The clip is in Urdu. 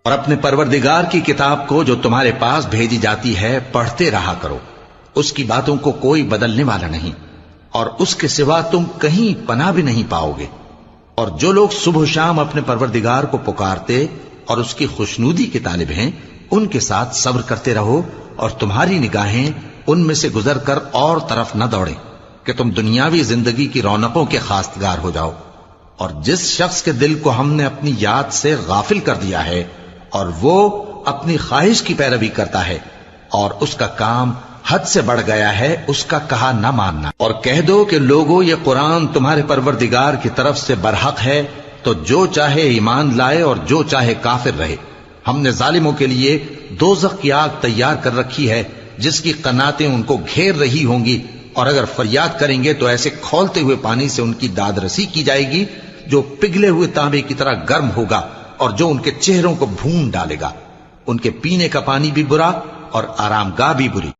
اور اپنے پروردگار کی کتاب کو جو تمہارے پاس بھیجی جاتی ہے پڑھتے رہا کرو، اس کی باتوں کو کوئی بدلنے والا نہیں، اور اس کے سوا تم کہیں پناہ بھی نہیں پاؤ گے۔ اور جو لوگ صبح و شام اپنے پروردگار کو پکارتے اور اس کی خوشنودی کے طالب ہیں، ان کے ساتھ صبر کرتے رہو، اور تمہاری نگاہیں ان میں سے گزر کر اور طرف نہ دوڑیں کہ تم دنیاوی زندگی کی رونقوں کے خواستگار ہو جاؤ۔ اور جس شخص کے دل کو ہم نے اپنی یاد سے غافل کر دیا ہے اور وہ اپنی خواہش کی پیروی کرتا ہے اور اس کا کام حد سے بڑھ گیا ہے، اس کا کہا نہ ماننا۔ اور کہہ دو کہ لوگوں، یہ قرآن تمہارے پروردگار کی طرف سے برحق ہے، تو جو چاہے ایمان لائے اور جو چاہے کافر رہے۔ ہم نے ظالموں کے لیے دوزخ کی آگ تیار کر رکھی ہے جس کی قناتیں ان کو گھیر رہی ہوں گی، اور اگر فریاد کریں گے تو ایسے کھولتے ہوئے پانی سے ان کی داد رسی کی جائے گی جو پگھلے ہوئے تانبے کی طرح گرم ہوگا اور جو ان کے چہروں کو بھون ڈالے گا۔ ان کے پینے کا پانی بھی برا اور آرام گاہ بھی بری۔